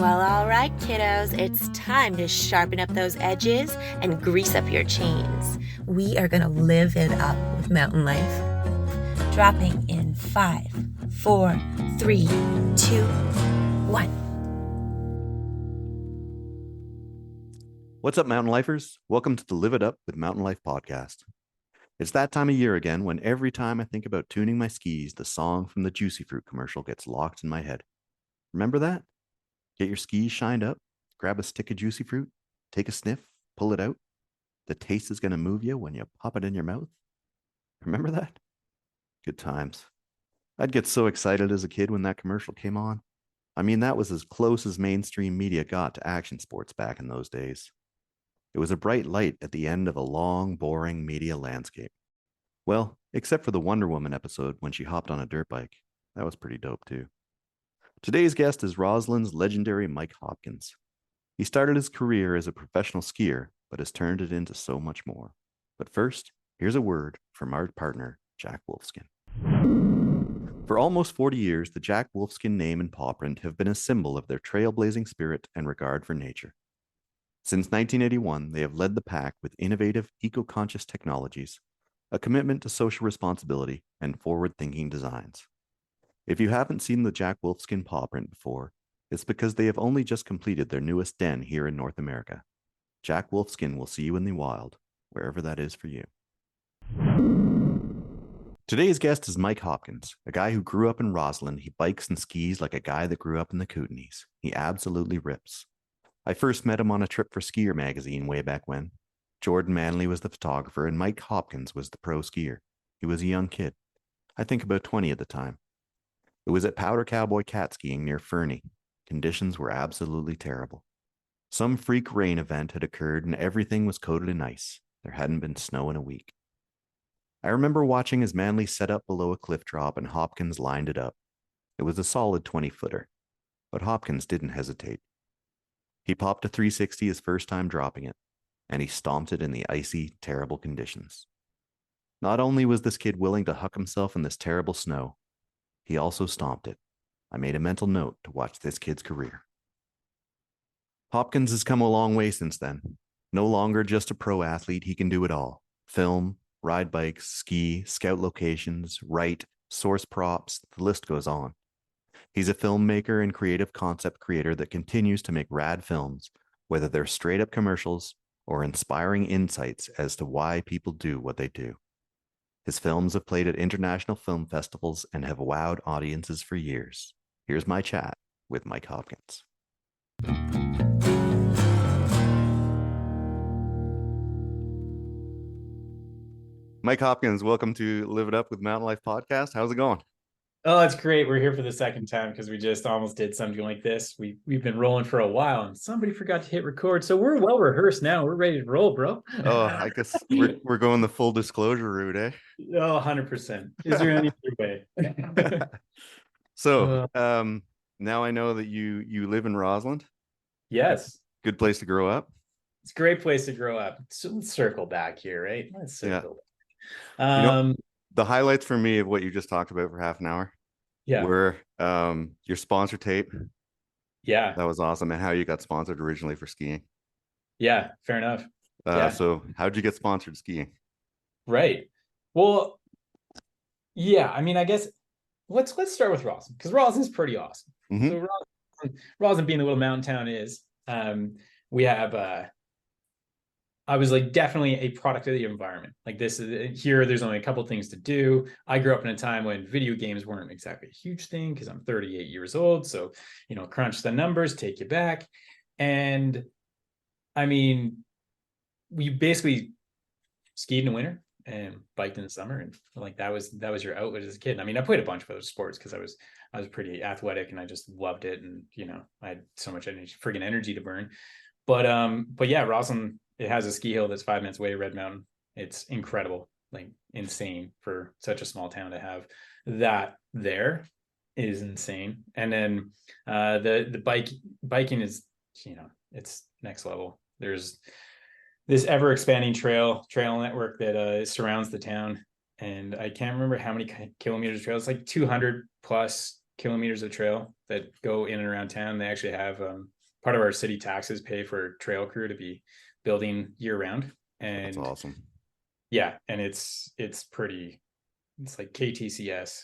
Well, all right, kiddos, it's time to sharpen up those edges and grease up your chains. We are going to live it up with mountain life. Dropping in 5, 4, 3, 2, 1. What's up, Mountain Lifers? Welcome to the Live It Up with Mountain Life podcast. It's that time of year again when every time I think about tuning my skis, the song from the Juicy Fruit commercial gets locked in my head. Remember that? Get your skis shined up, grab a stick of Juicy Fruit, take a sniff, pull it out. The taste is going to move you when you pop it in your mouth. Remember that? Good times. I'd get so excited as a kid when that commercial came on. I mean, that was as close as mainstream media got to action sports back in those days. It was a bright light at the end of a long, boring media landscape. Well, except for the Wonder Woman episode when she hopped on a dirt bike. That was pretty dope too. Today's guest is Roslyn's legendary Mike Hopkins. He started his career as a professional skier, but has turned it into so much more. But first, here's a word from our partner, Jack Wolfskin. For almost 40 years, the Jack Wolfskin name and paw print have been a symbol of their trailblazing spirit and regard for nature. Since 1981, they have led the pack with innovative, eco-conscious technologies, a commitment to social responsibility, and forward-thinking designs. If you haven't seen the Jack Wolfskin paw print before, it's because they have only just completed their newest den here in North America. Jack Wolfskin will see you in the wild, wherever that is for you. Today's guest is Mike Hopkins, a guy who grew up in Roslyn. He bikes and skis like a guy that grew up in the Kootenays. He absolutely rips. I first met him on a Trip for Skier magazine way back when. Jordan Manley was the photographer and Mike Hopkins was the pro skier. He was a young kid, I think about 20 at the time. It was at Powder Cowboy cat skiing near Fernie. Conditions were absolutely terrible. Some freak rain event had occurred and everything was coated in ice. There hadn't been snow in a week. I remember watching as Manley set up below a cliff drop and Hopkins lined it up. It was a solid 20-footer, but Hopkins didn't hesitate. He popped a 360 his first time dropping it, and he stomped it in the icy, terrible conditions. Not only was this kid willing to huck himself in this terrible snow, he also stomped it. I made a mental note to watch this kid's career. Hopkins has come a long way since then. No longer just a pro athlete, he can do it all. Film, ride bikes, ski, scout locations, write, source props, the list goes on. He's a filmmaker and creative concept creator that continues to make rad films, whether they're straight up commercials or inspiring insights as to why people do what they do. His films have played at international film festivals and have wowed audiences for years. Here's my chat with Mike Hopkins. Mike Hopkins, welcome to Live It Up with Mountain Life podcast. How's it going? Oh, it's great. We're here for the second time because we just almost did something like this. We've been rolling for a while and somebody forgot to hit record. So we're well rehearsed now. We're ready to roll, bro. Oh, I guess we're going the full disclosure route, eh? Oh, 100%. Is there any other way? So, now I know that you live in Roslyn. Yes. Good place to grow up. It's a great place to grow up. So let's circle back here, right? Let's circle back. The highlights for me of what you just talked about for half an hour were your sponsor tape. Yeah. That was awesome. And how you got sponsored originally for skiing. Yeah, fair enough. So how'd you get sponsored skiing? Right. Well, yeah, I mean, I guess let's start with Roslyn because Roslyn's pretty awesome. Mm-hmm. So Roslyn being the little mountain town is, we have I was like definitely a product of the environment. Like this is here, there's only a couple things to do. I grew up in a time when video games weren't exactly a huge thing because I'm 38 years old. So, crunch the numbers, take you back. And I mean, we basically skied in the winter and biked in the summer. And like that was your outlet as a kid. I mean, I played a bunch of other sports because I was pretty athletic and I just loved it. And, I had so much friggin' energy to burn. But yeah, Roslyn, it has a ski hill that's 5 minutes away, Red Mountain. It's incredible, like insane for such a small town to have that there is insane. And then the biking is, it's next level. There's this ever expanding trail network that surrounds the town. And I can't remember how many kilometers of trail. It's like 200 plus kilometers of trail that go in and around town. They actually have part of our city taxes pay for trail crew to be building year round. And That's awesome. Yeah, and it's like KTCS.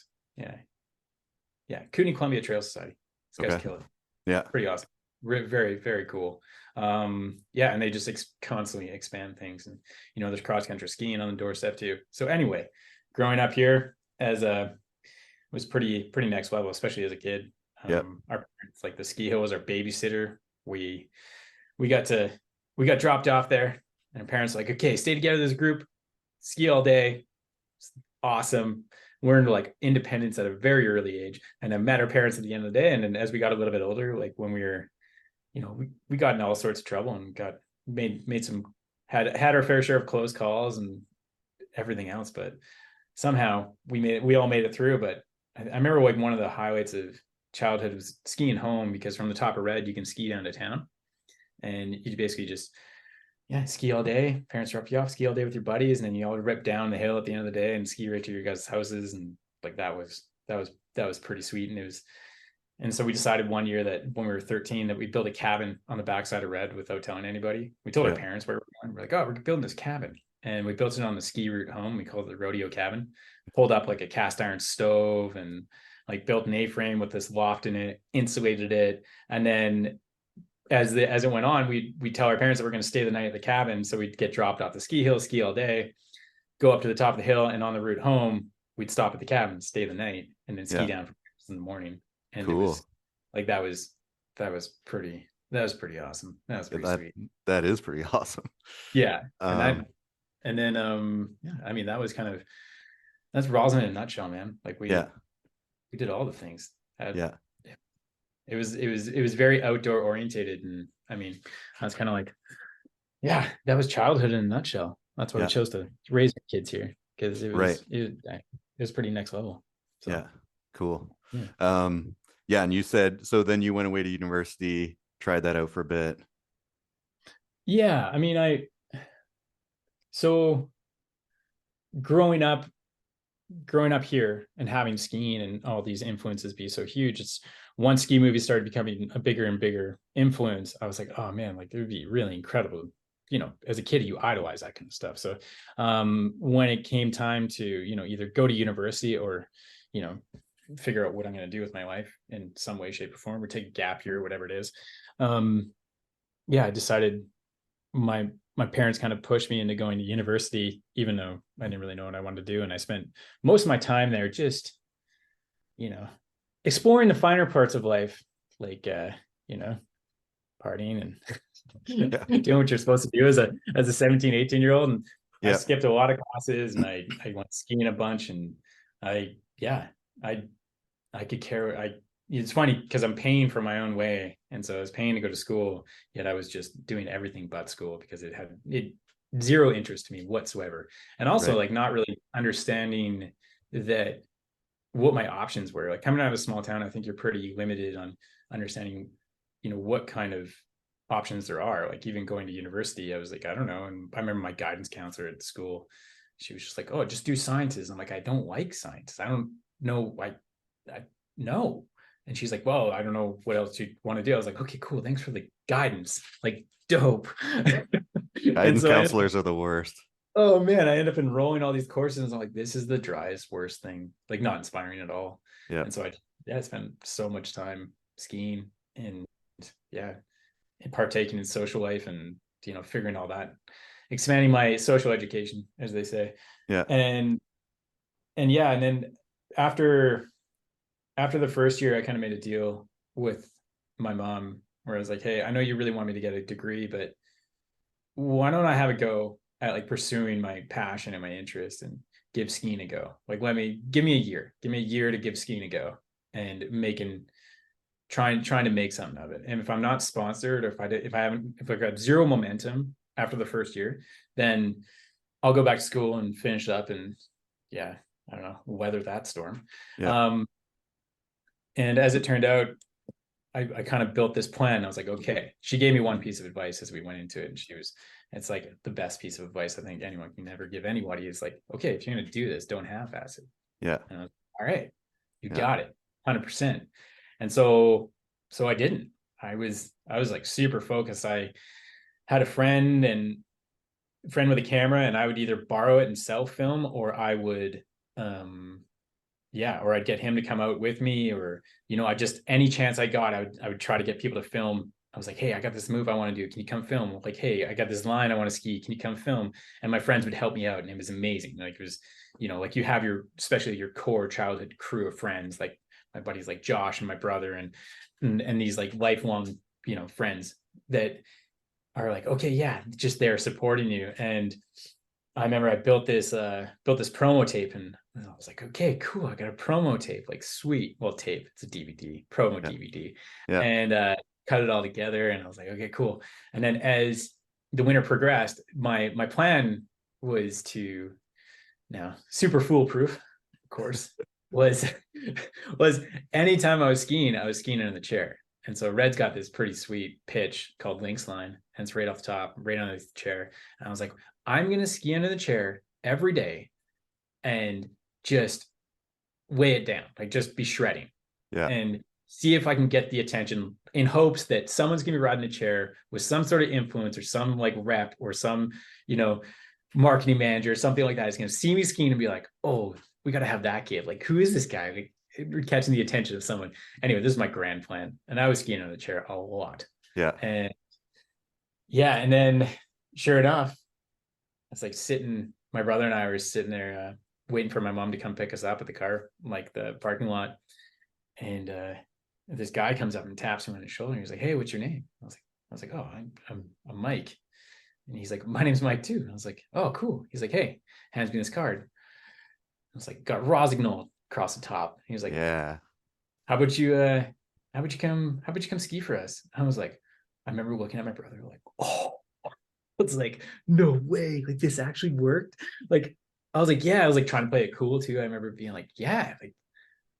Yeah, Kootenai Columbia Trail Society. These guys kill it. Yeah, pretty awesome. Very, very cool. Yeah, and they just constantly expand things, and there's cross country skiing on the doorstep too. So anyway, growing up here was pretty next level, especially as a kid. Our parents, like the ski hill was our babysitter. We got dropped off there, and our parents were like, okay, stay together as a group, ski all day. It's awesome. Learned like independence at a very early age, and I met our parents at the end of the day. And then as we got a little bit older, like when we were, we got in all sorts of trouble and had our fair share of close calls and everything else, but somehow we all made it through. But I remember like one of the highlights of childhood was skiing home, because from the top of Red you can ski down to town, and you basically just ski all day. Parents drop you off, ski all day with your buddies, and then you all rip down the hill at the end of the day and ski right to your guys' houses. And like that was pretty sweet. And so we decided one year that when we were 13 that we'd build a cabin on the backside of Red without telling anybody. We told our parents where we're going. We're like, oh, we're building this cabin. And we built it on the ski route home. We called it the rodeo cabin. Pulled up like a cast iron stove and like built an A-frame with this loft in it, insulated it. And then as it went on, we'd tell our parents that we're going to stay the night at the cabin. So we'd get dropped off the ski hill, ski all day, go up to the top of the hill, and on the route home, we'd stop at the cabin, stay the night, and then ski down in the morning. And cool. It was like that was pretty awesome. That was pretty sweet. That is pretty awesome. Yeah. I mean, that was that's Roslyn in a nutshell, man. Like we did all the things. It was very outdoor orientated, and I mean, that's kind of like, that was childhood in a nutshell. That's what I chose to raise my kids here, because it was pretty next level. So. Yeah, cool. And you said, so then you went away to university, tried that out for a bit. Yeah, I mean, so growing up here and having skiing and all these influences be so huge, it's once ski movies started becoming a bigger and bigger influence, I was like, oh man, like it would be really incredible. As a kid, you idolize that kind of stuff. So when it came time to, either go to university or, figure out what I'm going to do with my life in some way, shape, or form, or take a gap year, whatever it is. I decided my parents kind of pushed me into going to university, even though I didn't really know what I wanted to do. And I spent most of my time there just, exploring the finer parts of life, like, partying and doing what you're supposed to do as a 17, 18-year-old. And I skipped a lot of classes, and I went skiing a bunch, and I could care. It's funny because I'm paying for my own way. And so I was paying to go to school, yet I was just doing everything but school, because it had zero interest to me whatsoever. And also like not really understanding that what my options were. Like coming out of a small town, I think you're pretty limited on understanding, what kind of options there are. Like even going to university, I was like, I don't know. And I remember my guidance counselor at school, she was just like, oh, just do sciences. I'm like, I don't like science. I don't know. I no. And she's like, well, I don't know what else you want to do. I was like, okay, cool. Thanks for the guidance. Like, dope. Guidance counselors are the worst. Oh man, I end up enrolling all these courses, and I'm like, this is the driest, worst thing. Like not inspiring at all. Yeah. And so I spent so much time skiing and partaking in social life and figuring all that, expanding my social education, as they say. Yeah. And then after the first year, I kind of made a deal with my mom where I was like, hey, I know you really want me to get a degree, but why don't I have a go at like pursuing my passion and my interest and give skiing a go? Like, give me a year to give skiing a go and trying to make something of it. And if I'm not sponsored, or if I've got zero momentum after the first year, then I'll go back to school and finish up and I don't know, weather that storm. Yeah. And as it turned out, I kind of built this plan. I was like, okay, she gave me one piece of advice as we went into it. And it's like the best piece of advice I think anyone can ever give anybody is like, okay, if you're going to do this, don't half-ass it. Yeah. And I was like, all right, you got it. 100%. And so I didn't. I was like super focused. I had a friend with a camera, and I would either borrow it and self film, or I would or I'd get him to come out with me, or I just, any chance I got, I would try to get people to film. I was like, hey, I got this move I want to do, can you come film? Like, hey, I got this line I want to ski, can you come film? And my friends would help me out, and it was amazing. Like, it was, like, you have especially your core childhood crew of friends, like my buddies like Josh and my brother, and these like lifelong friends that are like, okay, yeah, just there supporting you. And I remember I built this promo tape, and I was like, okay, cool, I got a promo tape, like, sweet. Well, tape, it's a DVD, promo DVD. Yeah. And cut it all together, and I was like, okay, cool. And then as the winter progressed, my plan was to, now super foolproof, of course, was anytime I was skiing in the chair. And so Red's got this pretty sweet pitch called Lynx line, and it's right off the top, right underneath the chair. And I was like, I'm going to ski under the chair every day and just weigh it down, like just be shredding, and see if I can get the attention, in hopes that someone's going to be riding a chair with some sort of influence, or some like rep, or some, marketing manager or something like that is going to see me skiing and be like, oh, we got to have that kid. Like, who is this guy? Like, we're catching the attention of someone. Anyway, this is my grand plan. And I was skiing on the chair a lot. Yeah. And then sure enough, it's like my brother and I were sitting there waiting for my mom to come pick us up at the car, like the parking lot. And this guy comes up and taps me on his shoulder. And he's like, hey, what's your name? I was like, oh, I'm Mike. And he's like, my name's Mike too. And I was like, oh, cool. He's like, hey, hands me this card. I was like, got Rosignol across the top. He was like, yeah, how about you come ski for us? I was like, I remember looking at my brother like, oh, it's like, no way, like, this actually worked. Like, I was like, yeah, I was like trying to play it cool too. I remember being like, yeah, like,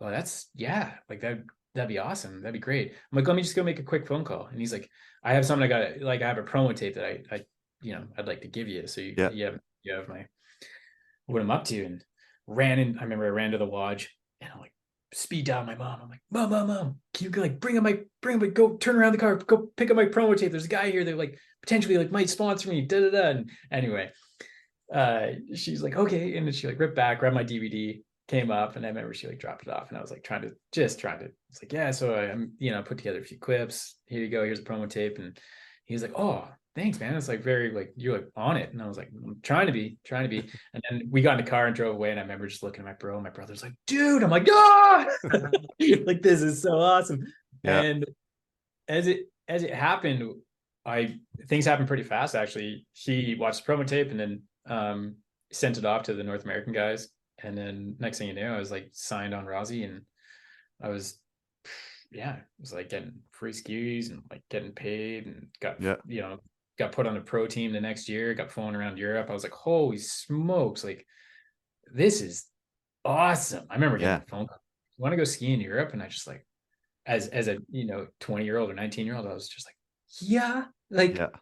well, that's, yeah, like that'd be awesome, that'd be great. I'm like, let me just go make a quick phone call. And he's like, I have something, I have a promo tape that I I'd like to give you, so you have my, what I'm up to. And I remember I ran to the lodge, and I'm like, speed dial my mom. I'm like, mom, can you like bring up my, go turn around the car, go pick up my promo tape. There's a guy here that like potentially like might sponsor me. And anyway, she's like, okay. And then she like ripped back, grabbed my DVD, came up, and I remember she like dropped it off, and I was like trying to, it's like, yeah, so I'm, put together a few clips. Here you go. Here's a promo tape. And he was like, oh, thanks, man. It's like very like, you're like on it. And I was like, I'm trying to be. And then we got in the car and drove away. And I remember just looking at my bro. My brother's like, dude. I'm like, ah, like, this is so awesome. Yeah. And as it happened, things happened pretty fast. Actually, he watched the promo tape and then sent it off to the North American guys. And then next thing you know, I was like signed on Rossi, and I was, it was like getting free skis and like getting paid, and got put on a pro team the next year, got flown around Europe. I was like, holy smokes, like, this is awesome. I remember getting a phone call, you want to go ski in Europe? And I just like, as a 20-year-old or 19-year-old, I was just like,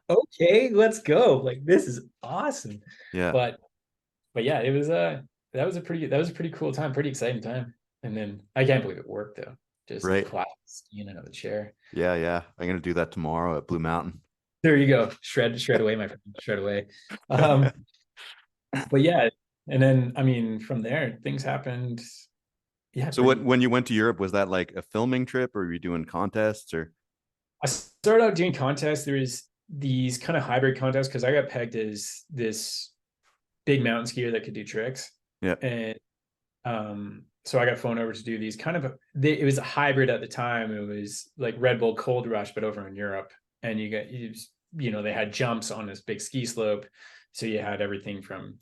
okay, let's go. Like, this is awesome. But yeah, it was that was a pretty cool time, pretty exciting time. And then I can't believe it worked though. Just classic skiing out of the chair. Yeah. I'm gonna do that tomorrow at Blue Mountain. There you go. Shred away, my friend. Shred away. But yeah, and then I mean, from there things happened. Yeah. So when you went to Europe, was that like a filming trip, or were you doing contests? Or I started out doing contests. There was these kind of hybrid contests because I got pegged as this big mountain skier that could do tricks. Yeah. And so I got flown over to do these kind of, it was a hybrid at the time. It was like Red Bull Cold Rush, but over in Europe. And they had jumps on this big ski slope. So you had everything from,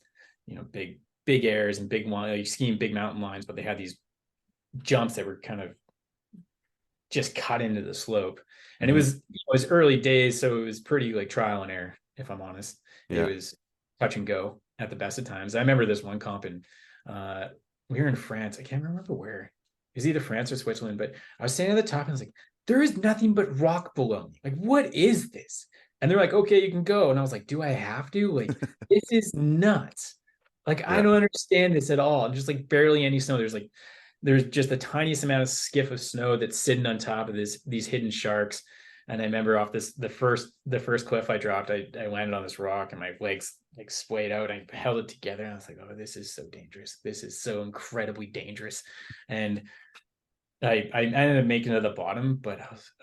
big airs and big one, like skiing big mountain lines, but they had these jumps that were kind of just cut into the slope. And it was early days. So it was pretty like trial and error, if I'm honest. It was touch and go at the best of times. I remember this one comp in, we were in France. I can't remember where. It was either France or Switzerland, but I was standing at the top and I was like, there is nothing but rock below me. Like, what is this? And they're like, okay, you can go. And I was like, do I have to? Like, this is nuts. Like, I don't understand this at all. I'm just like barely any snow. There's like there's just the tiniest amount of skiff of snow that's sitting on top of these hidden sharks. And I remember off the first cliff I dropped, I landed on this rock and my legs like splayed out. I held it together and I was like, oh, this is so dangerous. This is so incredibly dangerous. And I ended up making it to the bottom, but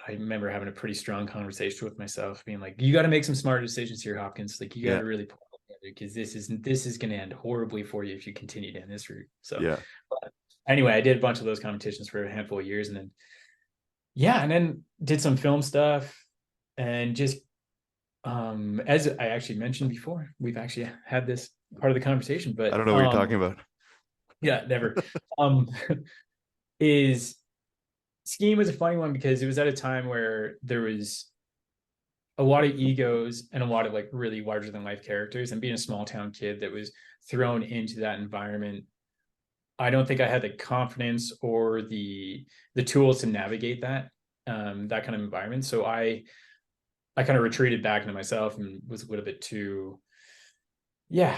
I remember having a pretty strong conversation with myself, being like, you got to make some smart decisions here, Hopkins. Like you got to really pull it together, because this is going to end horribly for you if you continue down this route. So but anyway, I did a bunch of those competitions for a handful of years, and then did some film stuff, and just as I actually mentioned before, we've actually had this part of the conversation, but I don't know what you're talking about. Yeah, never. Is skiing was a funny one because it was at a time where there was a lot of egos and a lot of like really larger than life characters, and being a small town kid that was thrown into that environment, I don't think I had the confidence or the tools to navigate that kind of environment. So I kind of retreated back into myself and was a little bit too, I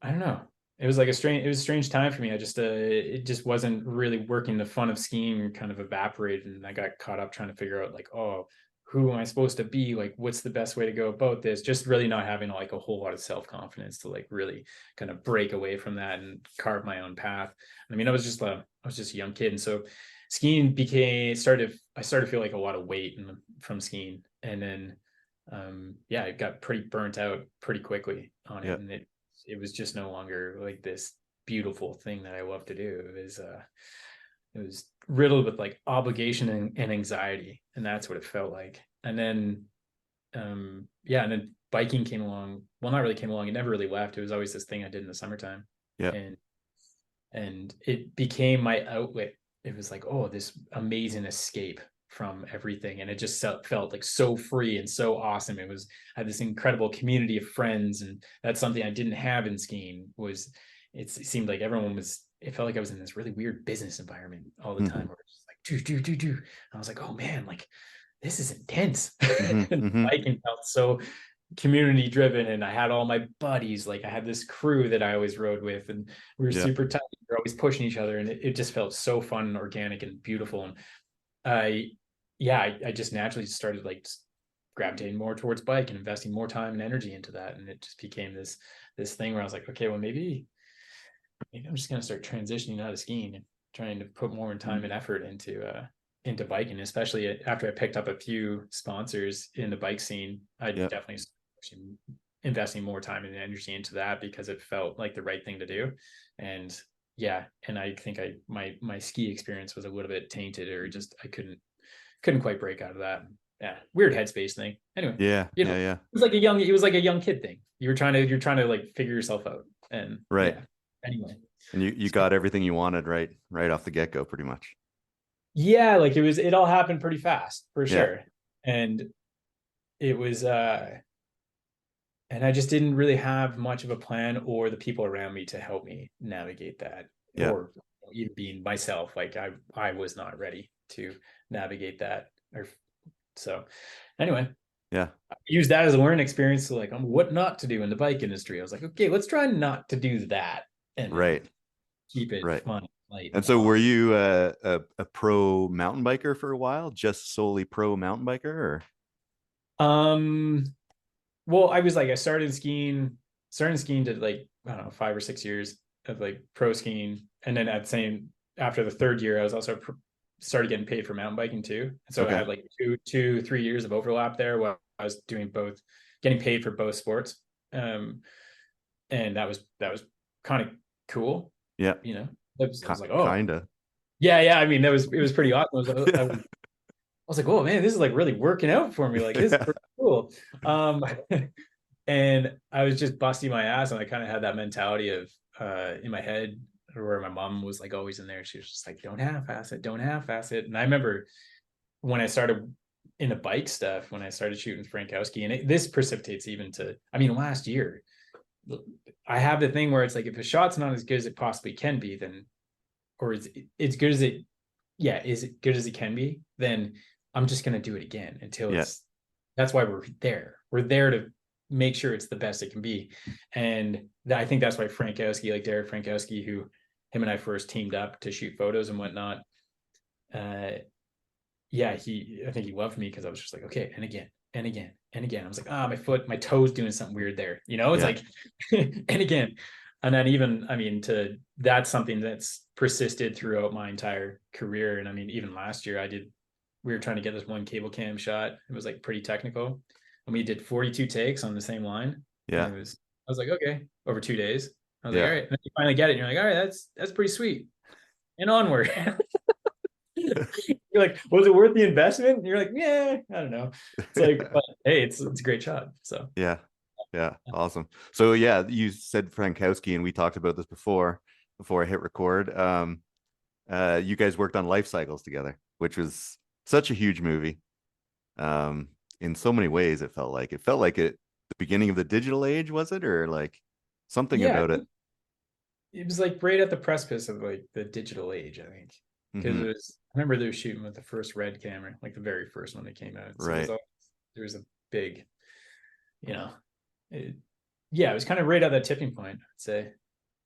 don't know. It was a strange time for me. I just it just wasn't really working. The fun of skiing kind of evaporated, and I got caught up trying to figure out like, oh, who am I supposed to be? Like, what's the best way to go about this? Just really not having like a whole lot of self-confidence to like really kind of break away from that and carve my own path. I mean, I was just a young kid, and so skiing I started to feel like a lot of weight from skiing, and then I got pretty burnt out pretty quickly on it, and it was just no longer like this beautiful thing that I love to do. It was riddled with like obligation and anxiety, and that's what it felt like. And then and then biking came along. Well, not really came along, it never really left. It was always this thing I did in the summertime. And it became my outlet. It was like, oh, this amazing escape from everything, and it just felt like so free and so awesome. I had this incredible community of friends, and that's something I didn't have in skiing. It seemed like it felt like I was in this really weird business environment all the time, where it's just like do. And I was like, oh man, like this is intense. And biking felt so community driven, and I had all my buddies. Like I had this crew that I always rode with, and we were super tight. We were always pushing each other, and it just felt so fun and organic and beautiful. And I just naturally started like gravitating more towards bike and investing more time and energy into that, and it just became this thing where I was like, okay, well maybe I'm just gonna start transitioning out of skiing and trying to put more time and effort into biking, especially after I picked up a few sponsors in the bike scene. I definitely started investing more time and energy into that because it felt like the right thing to do. And I think my ski experience was a little bit tainted, or just I couldn't quite break out of that. Weird headspace thing. Anyway, it was like a young kid thing. You're trying to like figure yourself out, and anyway. And you got everything you wanted right off the get-go, pretty much. Like it all happened pretty fast, for sure. And it was and I just didn't really have much of a plan or the people around me to help me navigate that, or even being myself. Like I was not ready to navigate that. So anyway, I used that as a learning experience to like what not to do in the bike industry. I was like, okay, let's try not to do that, and keep it fun. And so were you a pro mountain biker for a while, just solely pro mountain biker, or? Well, I started skiing to like, I don't know, 5 or 6 years of like pro skiing. And then after the third year, I was also started getting paid for mountain biking too. And so I had like 3 years of overlap there where I was doing both, getting paid for both sports. And that was kind of cool. I was like, oh, kind of. I mean, it was pretty awesome. I was like, oh man, this is like really working out for me. Like this is pretty cool. And I was just busting my ass, and I kind of had that mentality of in my head, where my mom was like always in there. She was just like, don't half-ass it. And I remember when I started in the bike stuff, when I started shooting Frankowski, and this precipitates even to, I mean, last year, I have the thing where it's like, if a shot's not as good as it possibly can be, then, or it's good as it, is it good as it can be, then I'm just going to do it again until that's why we're there. We're there to make sure it's the best it can be. And I think that's why Frankowski, like Derek Frankowski, who him and I first teamed up to shoot photos and whatnot, I think he loved me because I was just like, okay, and again, and again, and again. I was like, my toe's doing something weird there. It's like, and again. And then even, that's something that's persisted throughout my entire career. And even last year we were trying to get this one cable cam shot. It was like pretty technical. And we did 42 takes on the same line. Yeah. I was like, okay, over 2 days. I was like, all right. And then you finally get it. And you're like, all right, that's pretty sweet. And onward. You're like, was it worth the investment? And you're like, yeah, I don't know. It's like, but hey, it's a great shot. So yeah, awesome. So yeah, you said Frankowski, and we talked about this before I hit record. You guys worked on Life Cycles together, which was such a huge movie. In so many ways, it felt like the beginning of the digital age, was it, or like something about it? It was like right at the precipice of like the digital age, I think. Because I remember they were shooting with the first Red camera, like the very first one that came out. So right. There was a big, it was kind of right at that tipping point, I'd say.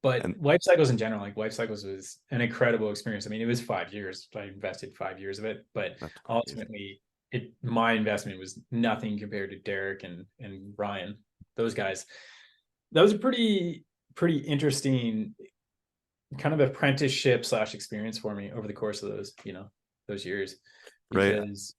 But Life Cycles in general, like Life Cycles was an incredible experience. It was 5 years. I invested 5 years of it, but ultimately my investment was nothing compared to Derek and Ryan, those guys. That was a pretty interesting kind of apprenticeship / experience for me over the course of those years, because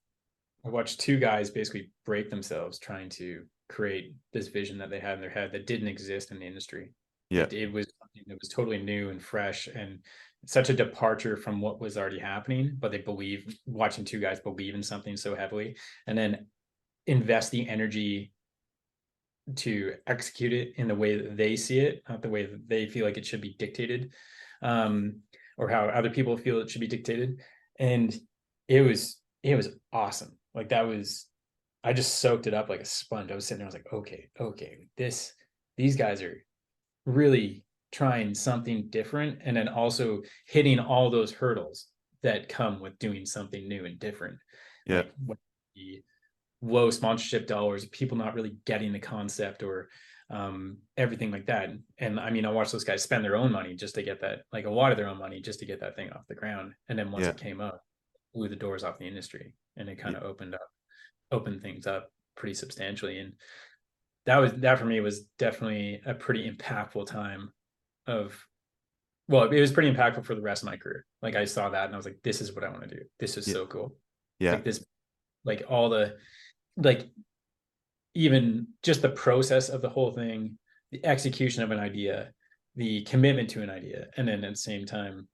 I watched two guys basically break themselves trying to create this vision that they had in their head that didn't exist in the industry. It was something that was totally new and fresh and such a departure from what was already happening, but watching two guys believe in something so heavily and then invest the energy to execute it in the way that they see it, not the way that they feel like it should be dictated, or how other people feel it should be dictated. And it was awesome. Like I just soaked it up like a sponge. I was sitting there, I was like, okay, these guys are really trying something different, and then also hitting all those hurdles that come with doing something new and different. Like the low sponsorship dollars, people not really getting the concept, or everything like that. And I watched those guys spend their own money just to get that, like a lot of their own money just to get that thing off the ground. And then once it came up, blew the doors off the industry, and it kind of opened things up pretty substantially. And that for me was definitely a pretty impactful time it was pretty impactful for the rest of my career. Like I saw that and I was like, this is what I want to do. This is so cool. Like this, like all the, like even just the process of the whole thing, the execution of an idea, the commitment to an idea, and then at the same time,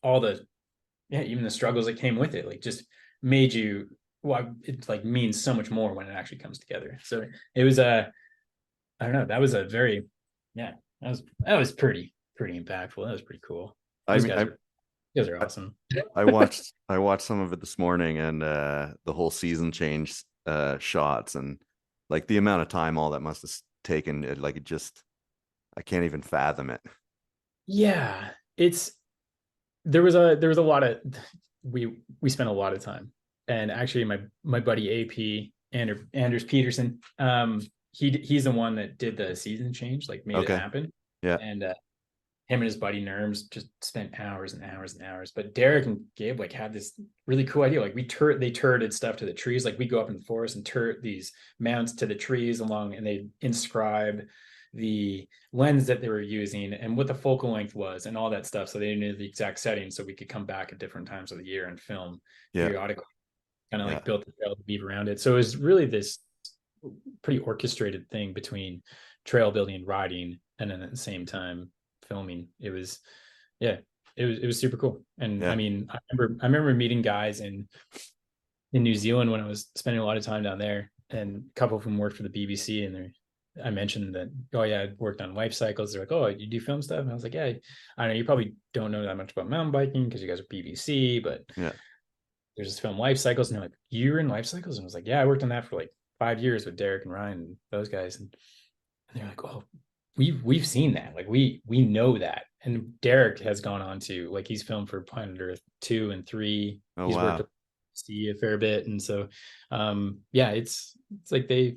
all the, even the struggles that came with it, like just made you, it like means so much more when it actually comes together. So it was I don't know, that was a very, that was pretty impactful. That was pretty cool. You guys are awesome. I watched some of it this morning, and the whole season change shots, and like the amount of time all that must have taken, I can't even fathom it. Yeah, there was a lot of, we spent a lot of time. And actually my buddy AP, Anders Peterson, he's the one that did the season change, like made it happen. Yeah. And him and his buddy Nerms just spent hours and hours and hours. But Derek and Gabe like had this really cool idea. Like they turreted stuff to the trees. Like we go up in the forest and turret these mounts to the trees along, and they inscribe the lens that they were using and what the focal length was and all that stuff. So they knew the exact setting, so we could come back at different times of the year and film periodically. Kind of like built the trail to weave around it. So it was really this pretty orchestrated thing between trail building, riding, and then at the same time filming. It was super cool. And I remember meeting guys in New Zealand when I was spending a lot of time down there, and a couple of them worked for the BBC, and I mentioned that, I worked on Life Cycles. They're like, oh, you do film stuff? And I was like, yeah, I don't know, you probably don't know that much about mountain biking because you guys are BBC, but there's this film Life Cycles. And they're like, you were in Life Cycles? And I was like, yeah, I worked on that for like 5 years with Derek and Ryan and those guys. And they're like, oh, we've seen that. Like we know that. And Derek has gone on to, like, he's filmed for Planet Earth 2 and 3. Oh, he's wow. worked see a fair bit. And so it's like they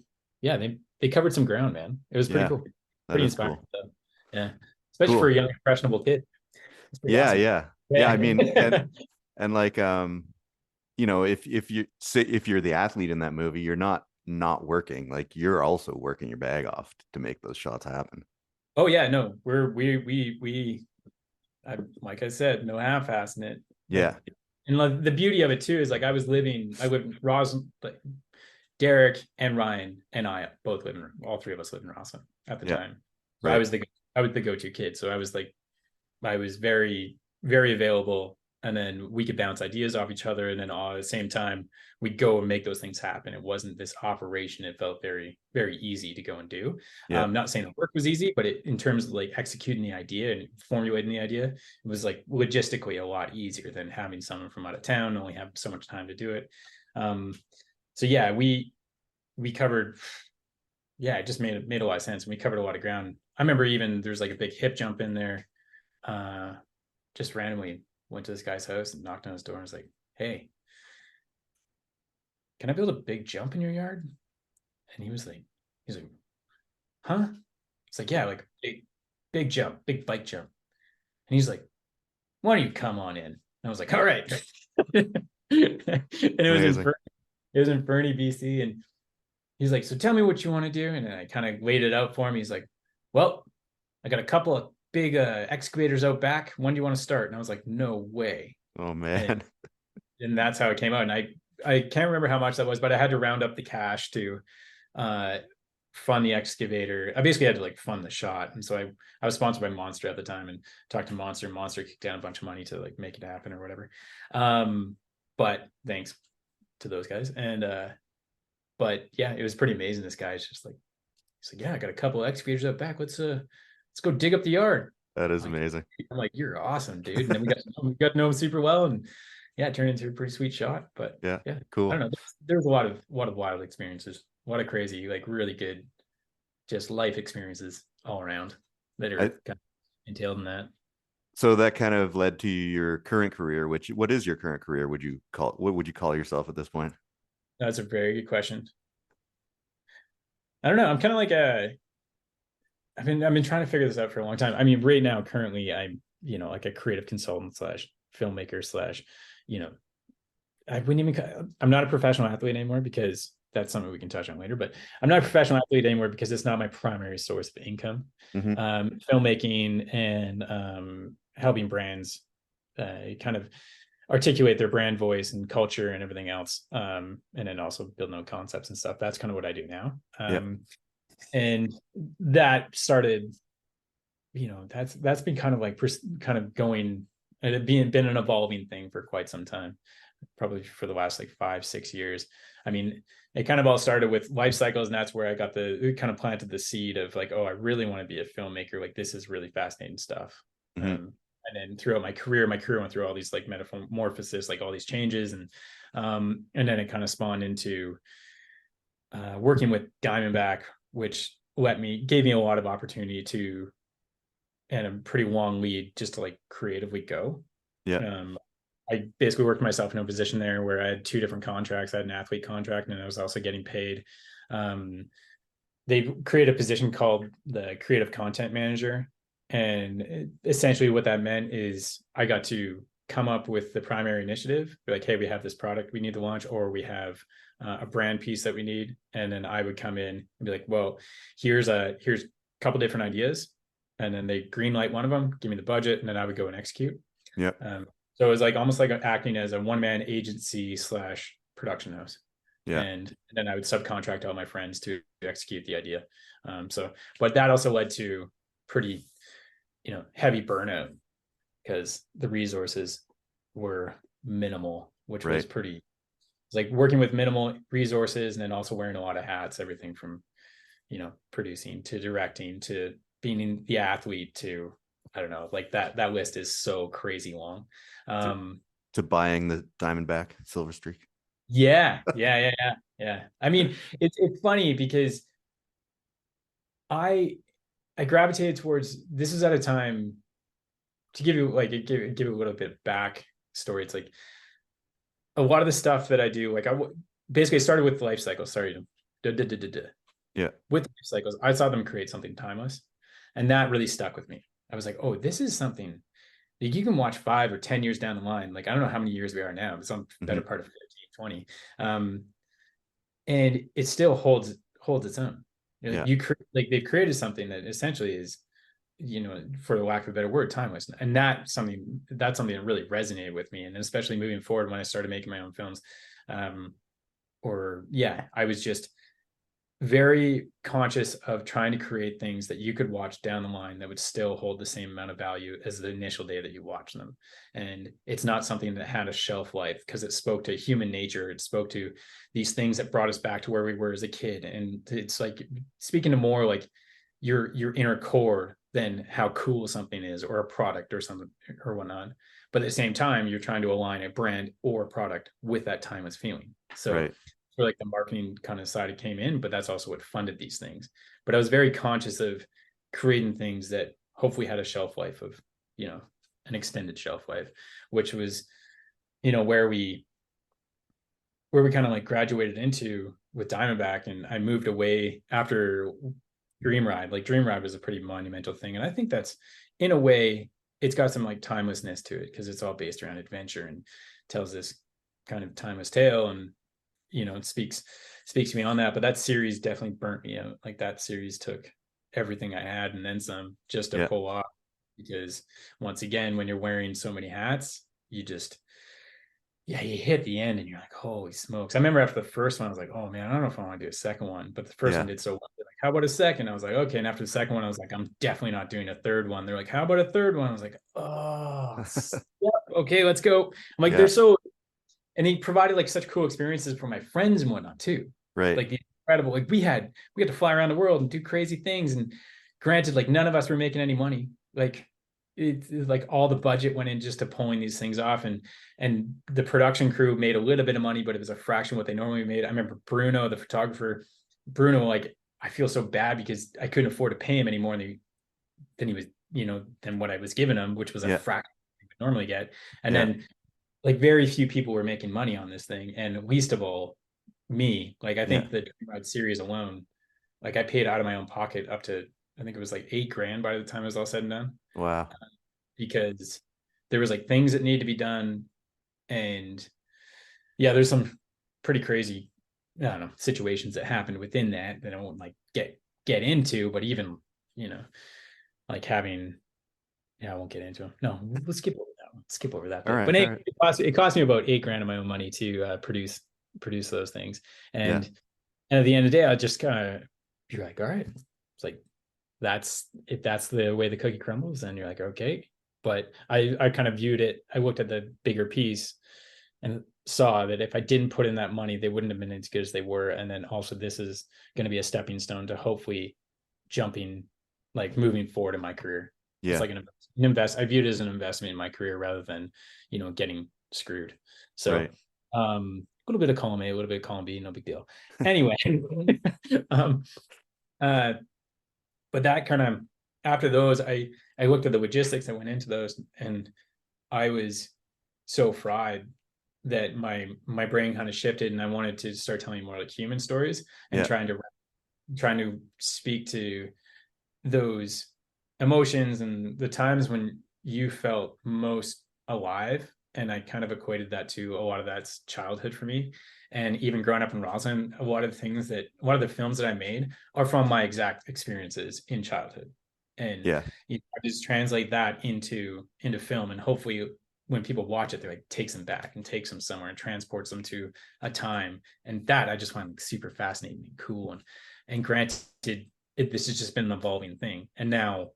covered some ground, man. It was pretty cool. Pretty inspiring. Cool. So, especially for a young impressionable kid. It's pretty Yeah, awesome. yeah. I mean, and like, if you're the athlete in that movie, you're not working. Like, you're also working your bag off to make those shots happen. Oh yeah, no, like I said, no half-assing it. But Yeah, and like, the beauty of it too is like I lived Ross, like Derek and Ryan and I both lived in, all three of us lived in Ross at the yeah, time. So right. I was the go-to kid. So I was very, very available. And then we could bounce ideas off each other. And then all at the same time, we'd go and make those things happen. It wasn't this operation. It felt very, very easy to go and do. Yeah, Not saying the work was easy, but in terms of like executing the idea and formulating the idea, it was like logistically a lot easier than having someone from out of town, only have so much time to do it. So yeah, we covered, yeah, it just made a lot of sense. We covered a lot of ground. I remember even there's like a big hip jump in there. Just randomly went to this guy's house and knocked on his door and was like, "Hey, can I build a big jump in your yard?" And he's like, "Huh?" It's like, "Yeah, like big jump, big bike jump." And he's like, "Why don't you come on in?" And I was like, "All right." And amazing. it was in Fernie, BC, and he's like, "So tell me what you want to do." And I kind of laid it out for him. He's like, "Well, I got a couple of big excavators out back. When do you want to start?" And I was like, "No way." Oh And, man. and that's how it came out. And I can't remember how much that was, but I had to round up the cash to uh, fund the excavator. I basically had to like fund the shot. And so I was sponsored by Monster at the time and talked to Monster. Monster kicked down a bunch of money to like make it happen or whatever. But thanks to those guys. And but yeah, it was pretty amazing. This guy's just like, he's like, "Yeah, I got a couple of excavators out back. Let's go dig up the yard." That is I'm like, amazing. "You're awesome, dude." And then we got to know him super well, and yeah, it turned into a pretty sweet shot. But Yeah, yeah, I cool. don't know. There's a lot of wild experiences, a lot of crazy, like really good, just life experiences all around that are I, kind of entailed in that. so that kind of led to your current career, which what is your current career? What would you call yourself at this point? That's a very good question. I don't know. I'm kind of like I've been trying to figure this out for a long time. I mean, right now, currently, I'm like a creative consultant slash filmmaker slash, you know, I wouldn't even. I'm not a professional athlete anymore because that's something we can touch on later. But I'm not a professional athlete anymore because it's not my primary source of income. Mm-hmm. Filmmaking and helping brands kind of articulate their brand voice and culture and everything else, and then also building out concepts and stuff. That's kind of what I do now. Yeah. And that started, that's been kind of like kind of going and it been an evolving thing for quite some time, probably for the last like 5-6 years. I mean, it kind of all started with life cycles, and that's where it kind of planted the seed of like, oh, I really want to be a filmmaker. Like, this is really fascinating stuff. Mm-hmm. And then throughout my career went through all these like metamorphosis, like all these changes, and then it kind of spawned into working with Diamondback, which gave me a lot of opportunity to, and a pretty long lead just to like creatively go. Yeah. I basically worked myself in a position there where I had two different contracts. I had an athlete contract, and I was also getting paid. They created a position called the creative content manager. And essentially what that meant is I got to come up with the primary initiative. Be like, hey, we have this product we need to launch, or we have a brand piece that we need. And then I would come in and be like, well, here's a couple different ideas. And then they green light one of them, give me the budget, and then I would go and execute. Yeah. So it was like almost like acting as a one-man agency slash production house. Yeah. And then I would subcontract all my friends to execute the idea. But that also led to pretty, heavy burnout because the resources were minimal, which was pretty, it's like working with minimal resources and then also wearing a lot of hats, everything from, producing to directing to being the athlete to, I don't know, like that list is so crazy long. To buying the Diamondback Silver Streak. Yeah. I mean, it's funny because I gravitated towards, this is at a time, to give you like give it a little bit back story. It's like a lot of the stuff that I do, like basically started with life cycles. Sorry. Yeah. With life cycles, I saw them create something timeless, and that really stuck with me. I was like, oh, this is something Like you can watch 5 or 10 years down the line. Like, I don't know how many years we are now, but some better Mhm. part of 15, 20. And it still holds its own. Yeah. Like they've created something that essentially is, for the lack of a better word, timeless. And that's something that really resonated with me. And especially moving forward when I started making my own films. I was just very conscious of trying to create things that you could watch down the line that would still hold the same amount of value as the initial day that you watch them. And it's not something that had a shelf life because it spoke to human nature. It spoke to these things that brought us back to where we were as a kid. And it's like speaking to more like your inner core than how cool something is or a product or something or whatnot. But at the same time, you're trying to align a brand or product with that timeless feeling. So Right. for like the marketing kind of side it came in, but that's also what funded these things. But I was very conscious of creating things that hopefully had a shelf life of, an extended shelf life, which was, where we kind of like graduated into with Diamondback. And I moved away after Dream Ride. Like Dream Ride was a pretty monumental thing. And I think that's in a way, it's got some like timelessness to it because it's all based around adventure and tells this kind of timeless tale. And it speaks to me on that. But that series definitely burnt me out. Like that series took everything I had and then some just to Yeah. pull off, because once again, when you're wearing so many hats, you hit the end and you're like, holy smokes. I remember after the first one, I was like, oh man, I don't know if I want to do a second one. But the first Yeah. one did so well. They're like, how about a second? I was like, okay. And after the second one, I was like, I'm definitely not doing a third one. They're like, how about a third one? I was like, oh, yeah, okay, let's go. I'm like, Yeah. and he provided like such cool experiences for my friends and whatnot too. Right. Like the incredible, like we had to fly around the world and do crazy things. And granted, like none of us were making any money. Like it's like all the budget went in just to pulling these things off, and the production crew made a little bit of money, but it was a fraction of what they normally made. I remember Bruno, the photographer, like I feel so bad because I couldn't afford to pay him any more than he was, than what I was giving him, which was a Yeah. fraction we would normally get. And Yeah. then like very few people were making money on this thing, and least of all me. Like I Yeah. think the Dream Ride series alone, like I paid out of my own pocket up to, I think it was like $8,000 by the time it was all said and done, Wow. because there was like things that needed to be done. And yeah, there's some pretty crazy, I don't know, situations that happened within that I won't like get into, but even, like having, yeah, I won't get into them. No, we'll skip over that one. Skip over that All bit. right. But All anyway, right. it cost me about $8,000 of my own money to produce those things. Yeah. And at the end of the day, I just kind of, you're like, all right, it's like if that's the way the cookie crumbles, then you're like, okay. But I kind of viewed it. I looked at the bigger piece and saw that if I didn't put in that money, they wouldn't have been as good as they were. And then also, this is going to be a stepping stone to hopefully moving forward in my career. It's Yeah. like an invest. I viewed it as an investment in my career rather than, getting screwed. So, Right. a little bit of column A, a little bit of column B, no big deal. Anyway, um, uh, but that kind of, after those, I looked at the logistics that went into those, and I was so fried that my brain kind of shifted, and I wanted to start telling more like human stories and Yeah. trying to speak to those emotions and the times when you felt most alive. And I kind of equated that to a lot of that's childhood for me. And even growing up in Roslyn, a lot of the films that I made are from my exact experiences in childhood. And Yeah. I just translate that into film. And hopefully when people watch it, they're like, takes them back and takes them somewhere and transports them to a time. And that I just find super fascinating and cool. And granted, this has just been an evolving thing. And now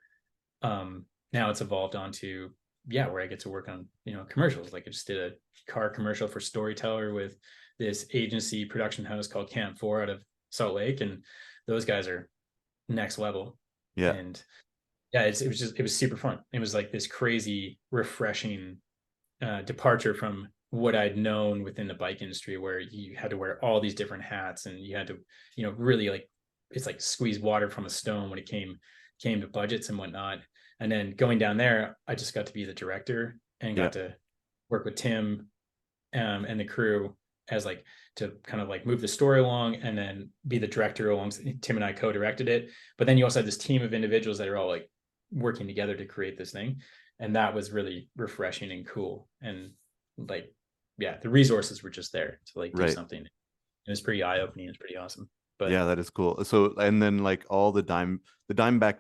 it's evolved onto, where I get to work on, commercials. Like I just did a car commercial for Storyteller with this agency production house called Camp 4 out of Salt Lake. And those guys are next level. Yeah. And yeah, it was super fun. It was like this crazy, refreshing departure from what I'd known within the bike industry, where you had to wear all these different hats and you had to, really like, it's like squeeze water from a stone when it came to budgets and whatnot. And then going down there, I just got to be the director and Yeah. got to work with Tim and the crew as like to kind of like move the story along, and then be the director along. Tim and I co-directed it, but then you also had this team of individuals that are all like working together to create this thing. And that was really refreshing and cool. And like, yeah, the resources were just there to like do Right. something. It was pretty eye-opening. It's pretty awesome. But Yeah, that is cool. So, and then like all the Dimeback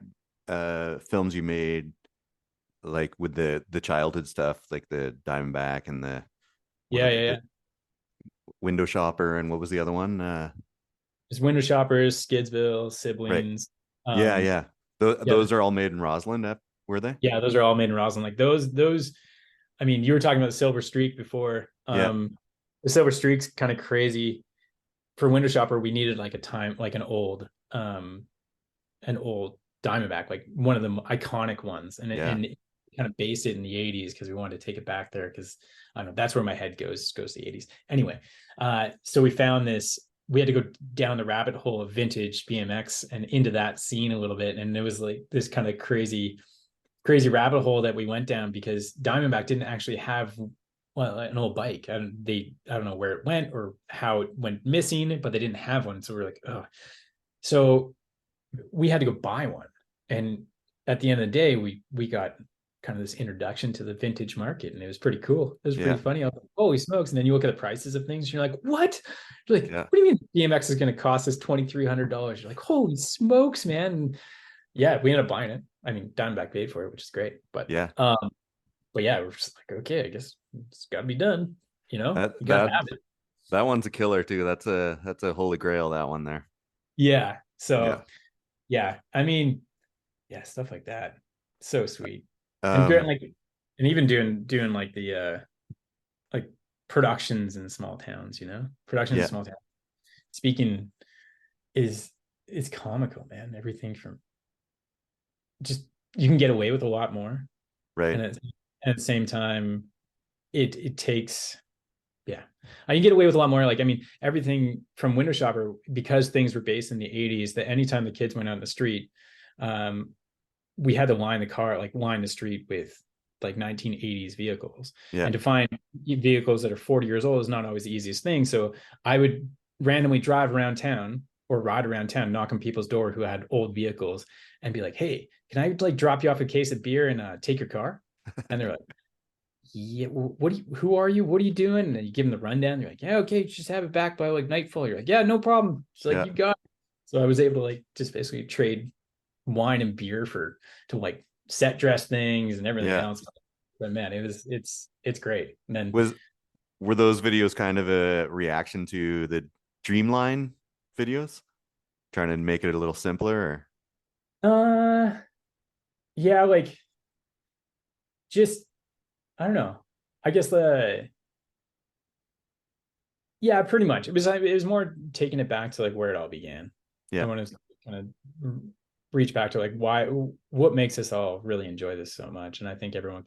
films you made, like with the childhood stuff, like the Diamondback and the what are yeah. the Window Shopper, and what was the other one? There's Window Shoppers, Skidsville, Right. Siblings. Yeah, Um, yeah. yeah, Those are all made in Roslyn, were they? yeah, those are all made in Roslyn. Like those. I mean, you were talking about the Silver Streak before. Yeah, The Silver Streak's kind of crazy. For Window Shopper, we needed like an old Diamondback, like one of the iconic ones, and yeah, and kind of based it in the 80s because we wanted to take it back there because I don't know, that's where my head goes to the 80s. Anyway, so we found this. We had to go down the rabbit hole of vintage BMX and into that scene a little bit, and it was like this kind of crazy rabbit hole that we went down because Diamondback didn't actually have an old bike, and I don't know where it went or how it went missing, but they didn't have one. So we're like, oh, so we had to go buy one. And at the end of the day, we got kind of this introduction to the vintage market, and it was pretty cool. It was yeah, pretty funny. I was like, holy smokes. And then you look at the prices of things, and you're like, what? You're like, yeah, what do you mean BMX is going to cost us $2,300? You're like, holy smokes, man. And yeah, we ended up buying it. I mean, Diamondback paid for it, which is great. But yeah. yeah, we're just like, okay, I guess it's got to be done. You That got to that have it. that one's a killer too. That's a holy grail, that one there. Yeah. So Yeah. yeah, I mean, yeah, stuff like that. So sweet. And Um, like, and even doing like the like productions in small towns, productions in yeah, small towns. Speaking is comical, man. Everything from just you can get away with a lot more, right. and at the same time, it takes. Yeah, I can get away with a lot more. Like, I mean, everything from Window Shopper, because things were based in the 80s, that anytime the kids went out in the street, um, we had to line the street with like 1980s vehicles. Yeah, And to find vehicles that are 40 years old is not always the easiest thing. So I would randomly drive around town or ride around town, knock on people's door who had old vehicles and be like, hey, can I like drop you off a case of beer and take your car? And they're like, yeah, who are you? What are you doing? And then you give them the rundown. You're like, yeah, okay, just have it back by like nightfall. You're like, yeah, no problem. It's like, yeah, you got it. So I was able to like just basically trade wine and beer to like set dress things and everything yeah. else. But man, it's great. And then Was Were those videos kind of a reaction to the Dreamline videos? Trying to make it a little simpler, uh yeah, like just I don't know. I guess yeah, pretty much. It was more taking it back to like where it all began. I yeah, want to kind of reach back to like what makes us all really enjoy this so much. And I think everyone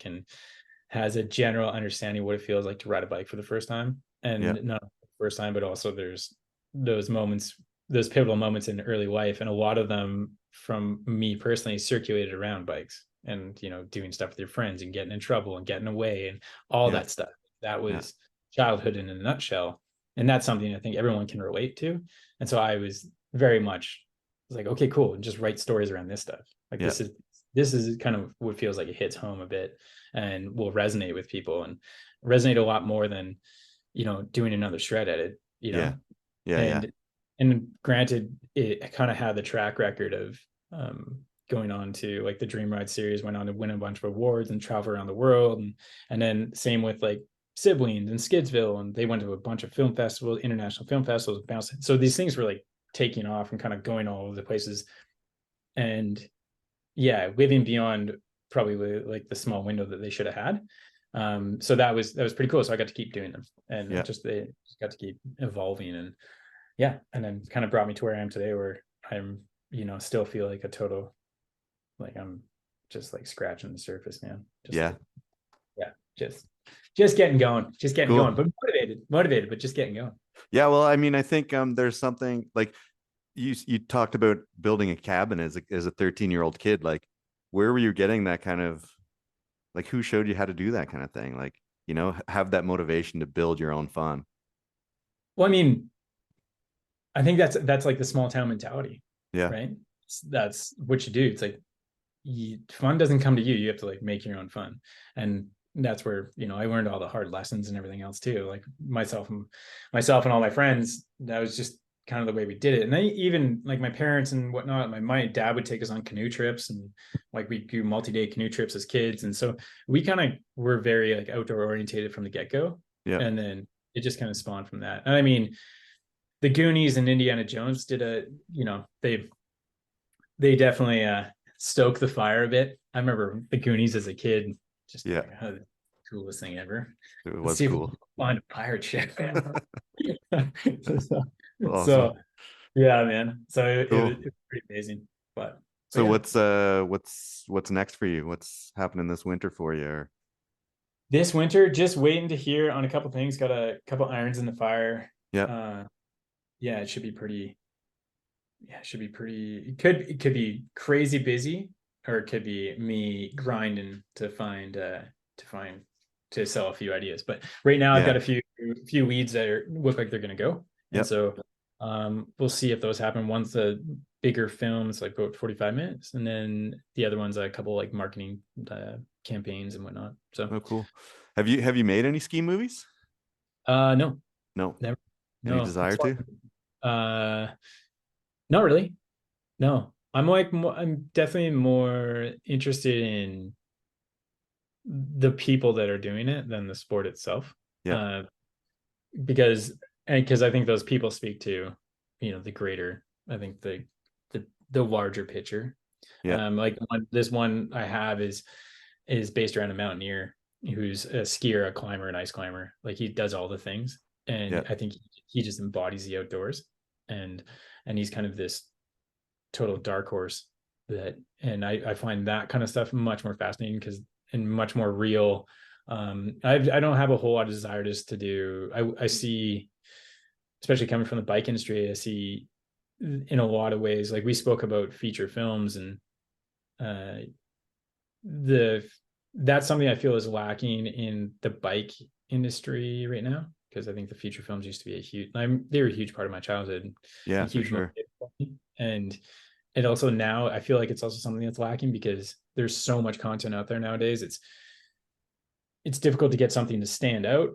has a general understanding of what it feels like to ride a bike for the first time. yeah, And not the first time, but also there's those moments, those pivotal moments in early life. And a lot of them from me personally circulated around bikes and, doing stuff with your friends and getting in trouble and getting away and all yeah, that stuff. That yeah, was childhood in a nutshell. And that's something I think everyone can relate to. And so I was very much like, okay, cool. And just write stories around this stuff. Like yeah, this is kind of what feels like it hits home a bit and will resonate with people and resonate a lot more than, doing another shred at it, yeah, yeah, yeah, and granted, it kind of had the track record of going on to like the Dream Ride series, went on to win a bunch of awards and travel around the world. And then same with like Siblings and Skidsville. And they went to a bunch of film festivals, international film festivals, bounced. So these things were like taking off and kind of going all over the places. And yeah, living beyond probably like the small window that they should have had. So that was pretty cool. So I got to keep doing them and yeah, they just got to keep evolving and yeah. And then kind of brought me to where I am today, where I'm, still feel like a total, like I'm just like scratching the surface, man. Just yeah. like, yeah, just getting going, Cool. but motivated, but just getting going. Yeah, well, I mean, I think there's something like you talked about building a cabin as a 13-year-old kid. Like, where were you getting that kind of, like, who showed you how to do that kind of thing? Like, have that motivation to build your own fun. Well, I mean, I think that's like the small town mentality, Yeah, right? That's what you do. It's like fun doesn't come to you. You have to like make your own fun. And that's where, I learned all the hard lessons and everything else too. Like myself and all my friends, that was just kind of the way we did it. And then even like my parents and whatnot, my dad would take us on canoe trips, and like we do multi-day canoe trips as kids. And so we kind of were very like outdoor orientated from the get-go. Yeah. And then it just kind of spawned from that. And I mean, the Goonies and Indiana Jones did they definitely stoke the fire a bit. I remember the Goonies as a kid, just like, oh, the coolest thing ever. It was cool. Find a pirate ship. Awesome. So yeah, man. So it Cool. was pretty amazing. But so yeah. what's next for you? What's happening this winter for you? Or... This winter, just waiting to hear on a couple things. Got a couple irons in the fire. Yeah. Yeah, it should be pretty. Yeah, it should be pretty. It could be crazy busy, or it could be me grinding to sell a few ideas. But right now, I've got a few weeds that look like they're going to go, and so we'll see if those happen. One's a bigger film, it's like about 45 minutes, and then the other one's a couple like marketing campaigns and whatnot. So cool. Have you made any ski movies? No, never. No desire to? Not really. No, I'm definitely more interested in the people that are doing it than the sport itself. Yeah. Because I think those people speak to, the greater, I think the larger picture. Yeah. Like this one I have is based around a mountaineer who's a skier, a climber, an ice climber. Like he does all the things, and I think he just embodies the outdoors, and he's kind of this total dark horse and I find that kind of stuff much more fascinating and much more real. I don't have a whole lot of desire just to do. I see, especially coming from the bike industry, I see in a lot of ways, like we spoke about feature films, and that's something I feel is lacking in the bike industry right now, because I think the feature films used to be they were a huge part of my childhood. Yeah, for sure. And also now I feel like it's also something that's lacking because there's so much content out there nowadays. It's difficult to get something to stand out.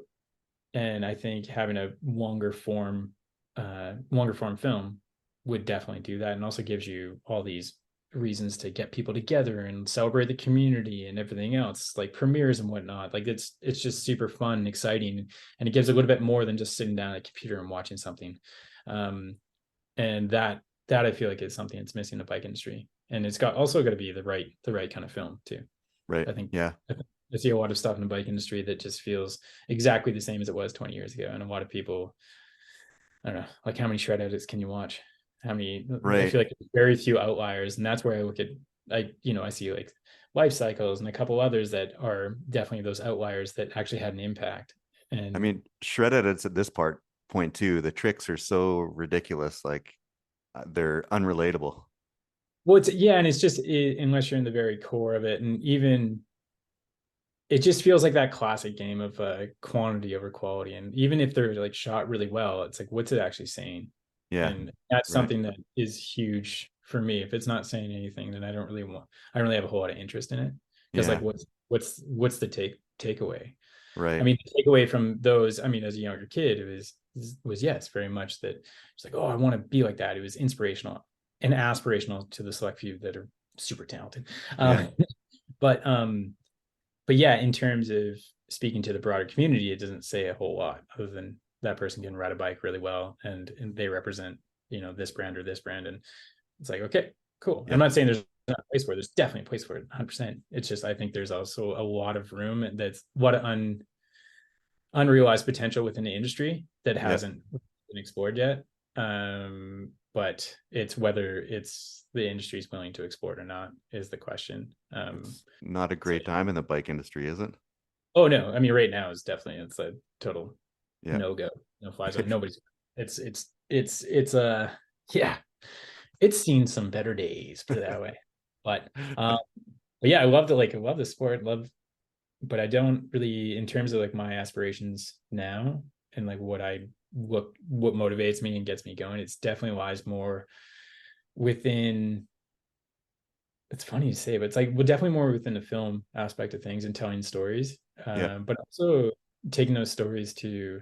And I think having a longer form film would definitely do that. And also gives you all these reasons to get people together and celebrate the community and everything else, like premieres and whatnot. Like it's just super fun and exciting. And it gives a little bit more than just sitting down at a computer and watching something. And that I feel like is something that's missing in the bike industry. And it's also got to be the right kind of film too. Right. I think, yeah. I see a lot of stuff in the bike industry that just feels exactly the same as it was 20 years ago. And a lot of people, I don't know, like how many shred edits can you watch? How many, I feel like very few outliers. And that's where I look at, I see like Life Cycles and a couple others that are definitely those outliers that actually had an impact. And I mean, shred edits at this point too, the tricks are so ridiculous. Like they're unrelatable. Well, and it's just, unless you're in the very core of it, and even it just feels like that classic game of quantity over quality. And even if they're like shot really well, it's like, what's it actually saying? Yeah. And that's something that is huge for me. If it's not saying anything, then I don't really have a whole lot of interest in it. Because like, what's the takeaway? Right. I mean, the takeaway from those, I mean, as a younger kid, it was yes, very much that it's like, oh, I want to be like that. It was inspirational and aspirational to the select few that are super talented. But yeah, in terms of speaking to the broader community, it doesn't say a whole lot other than that person can ride a bike really well and they represent, this brand or this brand. And it's like, okay, cool. I'm not saying there's not a place for it. There's definitely a place for it, 100%. It's just, I think there's also a lot of room that's unrealized potential within the industry that hasn't been explored yet. But it's whether it's the industry is willing to export or not is the question. It's not a great time in the bike industry, is it? Oh no, I mean right now is definitely, it's a total no-go, no fly zone. Nobody's it's seen some better days, put it that way. But yeah, I love the sport, but I don't really, in terms of like my aspirations now and like what motivates me and gets me going, it's definitely lies more within it's funny to say, but it's like, well, definitely more within the film aspect of things and telling stories, Yeah. but also taking those stories to,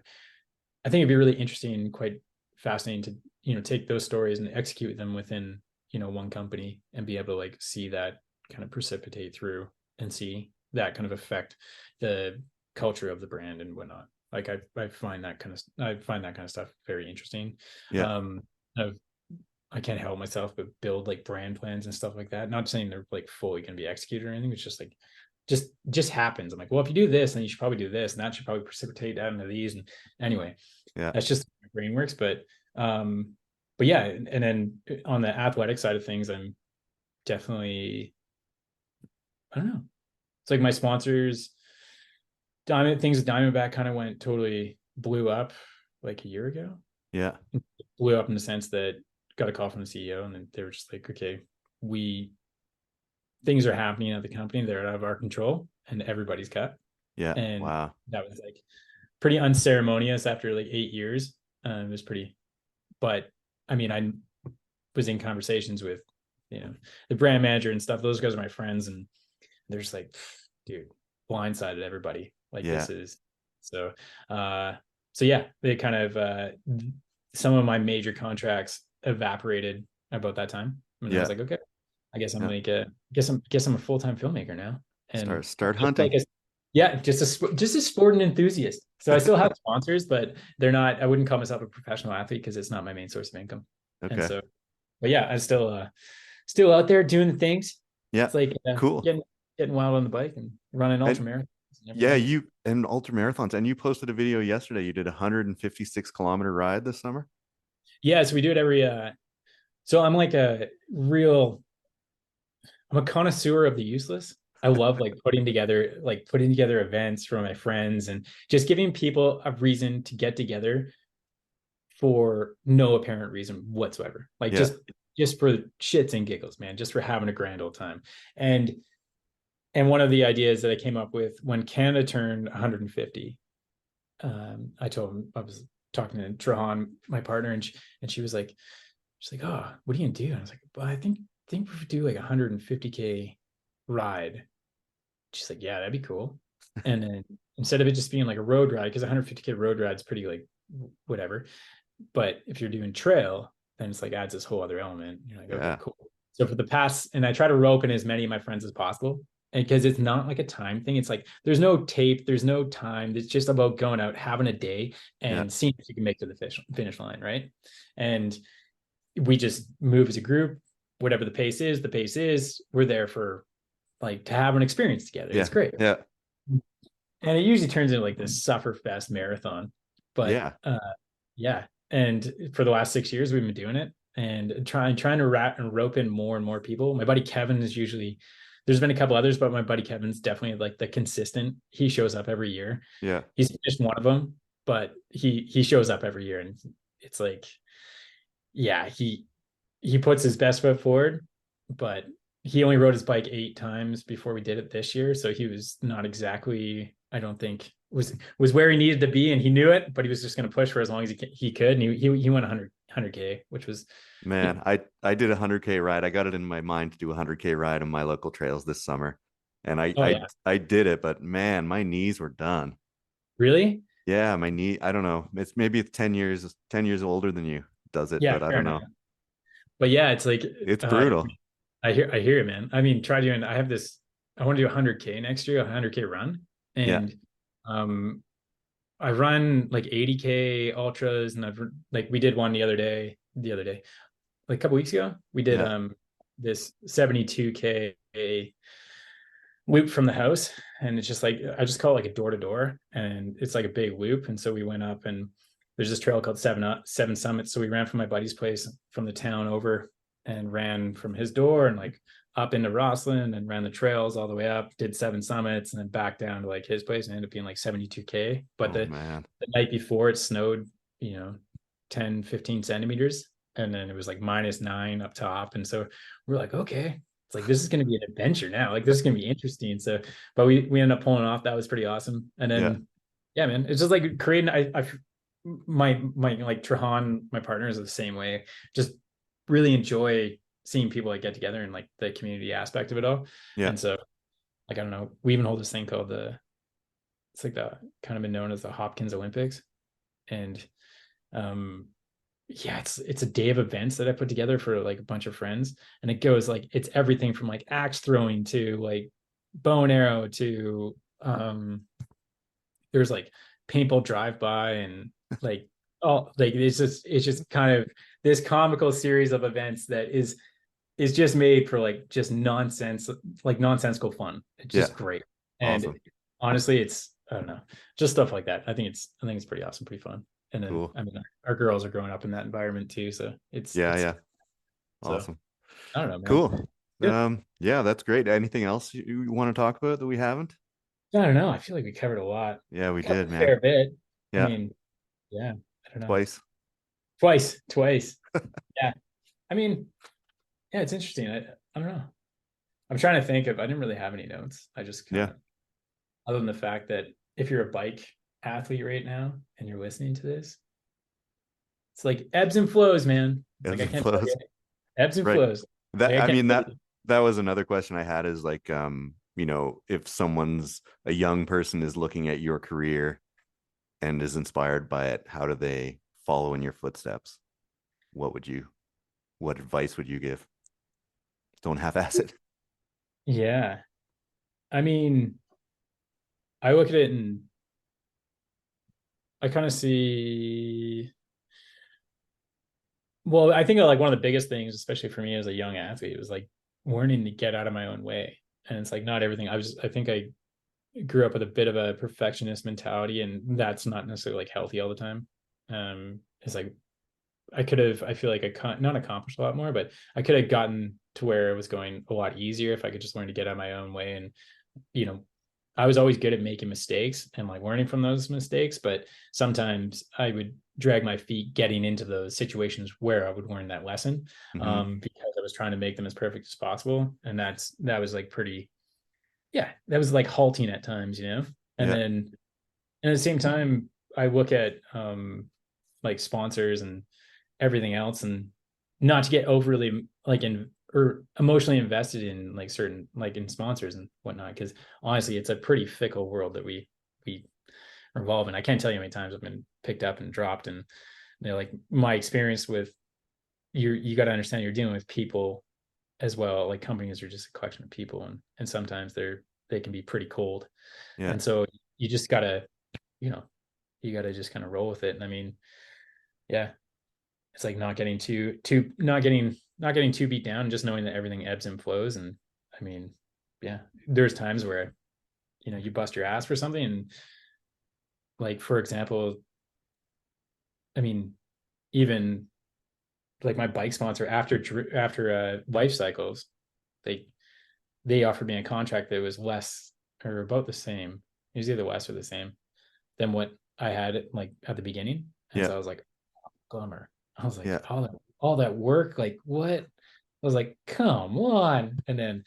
I think it'd be really interesting and quite fascinating to, take those stories and execute them within, one company and be able to like see that kind of precipitate through and see that kind of affect the culture of the brand and whatnot. Like I find that kind of stuff very interesting. Yeah. I've I can't help myself but build like brand plans and stuff like that. Not saying they're like fully going to be executed or anything. It's just like just happens. I'm like, well, if you do this, then you should probably do this, and that should probably precipitate down into these. And anyway, Yeah. that's just how my brain works. But yeah, and then on the athletic side of things, I'm definitely, I don't know. It's like my sponsors, Diamondback kind of went totally blew up like a year ago. Yeah. Blew up in the sense that got a call from the CEO, and then they were just like, okay, things are happening at the company, they're out of our control, and everybody's cut. Yeah. And wow. that was like pretty unceremonious after like 8 years. It was pretty, but I mean, I was in conversations with, the brand manager and stuff. Those guys are my friends, and they're just like, dude, blindsided everybody. Like Yeah. this is so. So yeah, they kind of some of my major contracts evaporated about that time, and I was like, okay, I guess I'm like guess I'm a full-time filmmaker now, and start hunting. Like just a sporting enthusiast. So I still have sponsors, but they're not. I wouldn't call myself a professional athlete because it's not my main source of income. Okay. And so, but yeah, I'm still out there doing the things. Yeah, it's like cool. Getting wild on the bike and running ultra marathons. Yeah, you and ultra marathons, and you posted a video yesterday. You did a 156-kilometer ride this summer. Yeah, so we do it every. So I'm like I'm a connoisseur of the useless. I love like putting together events for my friends and just giving people a reason to get together for no apparent reason whatsoever. Like just for shits and giggles, man, just for having a grand old time. And one of the ideas that I came up with when Canada turned 150, I told him, I was talking to Trahan, my partner, and she was like, oh, what are you gonna do? And I was like, well, I think we would do like 150K ride. She's like, yeah, that'd be cool. And then instead of it just being like a road ride, because 150K road ride is pretty like whatever. But if you're doing trail, then it's like adds this whole other element. You're like, okay, cool. So for the past, and I try to rope in as many of my friends as possible. And because it's not like a time thing. It's like there's no tape, there's no time. It's just about going out, having a day, and seeing if you can make to the finish line, right? And we just move as a group. Whatever the pace is. We're there for like to have an experience together. It's great. Yeah. And it usually turns into like this sufferfest marathon. But yeah. And for the last 6 years, we've been doing it and trying to rope in more and more people. My buddy Kevin is usually, there's been a couple others, but my buddy Kevin's definitely like the consistent. He shows up every year. Yeah. He's just one of them, but he shows up every year, and it's like, yeah, he puts his best foot forward, but he only rode his bike 8 times before we did it this year. So he was not exactly, I don't think was where he needed to be, and he knew it, but he was just going to push for as long as he could. And he went 100K, which was, man, I did a 100K ride. I got it in my mind to do a 100K ride on my local trails this summer. And I did it, but man, my knees were done. Really? Yeah. My knee, I don't know. It's 10 years older than you does it, but I don't know. But yeah, it's like, it's brutal. I hear it, man. I mean, I want to do 100K next year, a 100K run. And I run like 80K ultras, and we did one the other day, like a couple weeks ago, we did this 72K loop from the house. And it's just like, I just call it like a door to door, and it's like a big loop. And so we went up, and there's this trail called Seven Summits. So we ran from my buddy's place from the town over, and ran from his door and like up into Rosslyn, and ran the trails all the way up, did 7 summits, and then back down to like his place, and ended up being like 72K. But the night before it snowed, 10-15 centimeters. And then it was like -9 up top. And so we're like, okay, it's like, this is going to be an adventure now. Like, this is going to be interesting. So, but we ended up pulling it off. That was pretty awesome. And then, yeah, man, it's just like creating, my like Trahan, my partner, is the same way. Just really enjoy seeing people like get together and like the community aspect of it all. Yeah. And so like, I don't know, we even hold this thing called it's like the kind of been known as the Hopkins Olympics. And yeah, it's a day of events that I put together for like a bunch of friends. And it goes like, it's everything from like axe throwing to like bow and arrow to there's like paintball drive-by and like like it's just kind of this comical series of events that is just made for like just nonsense, like nonsensical fun. It's just great. And Awesome. honestly, it's, I don't know, just stuff like that. I think it's pretty awesome, pretty fun. And then Cool. I mean, our girls are growing up in that environment too, so it's Awesome. I don't know, man. Cool. Yeah, that's great. Anything else you want to talk about that we haven't? I don't know. I feel like we covered a lot. Yeah, we Covered did, a man. fair bit. Yeah. I mean, yeah, I don't know. Twice. Yeah. I mean, yeah, it's interesting. I don't know. I'm trying to think of, I didn't really have any notes. I just kind of, other than the fact that if you're a bike athlete right now and you're listening to this, it's like ebbs and flows, man. Ebbs Like I and can't flows. tell you. Ebbs and Right. flows. That Like, I mean that was another question I had is like you know, if a young person is looking at your career and is inspired by it, how do they follow in your footsteps? What advice would you give? Don't half-ass it. Yeah. I mean, I look at it and I kind of see, well, I think like one of the biggest things, especially for me as a young athlete, was like learning to get out of my own way. And it's like not everything. I think I grew up with a bit of a perfectionist mentality, and that's not necessarily like healthy all the time. It's like I feel like not accomplished a lot more, but I could have gotten to where it was going a lot easier if I could just learn to get out of my own way. And, you know, I was always good at making mistakes and like learning from those mistakes, but sometimes I would drag my feet getting into those situations where I would learn that lesson, because I was trying to make them as perfect as possible. And that was like pretty, yeah, that was like halting at times, you know? And then and at the same time, I look at like sponsors and everything else, and not to get overly like in or emotionally invested in like certain like in sponsors and whatnot, because honestly it's a pretty fickle world that we revolve in. I can't tell you how many times I've been picked up and dropped, and like my experience with you got to understand you're dealing with people as well. Like companies are just a collection of people, and sometimes they can be pretty cold. And so you just gotta, you know, you gotta just kind of roll with it. And I mean, yeah, it's like not getting not getting too beat down, just knowing that everything ebbs and flows. And I mean, yeah, there's times where, you know, you bust your ass for something. And like, for example, I mean, even like my bike sponsor after life cycles, they offered me a contract that was less or about the same. It was either less or the same than what I had like at the beginning. And so I was like, glummer. I was like, all that work, like what? I was like, come on. And then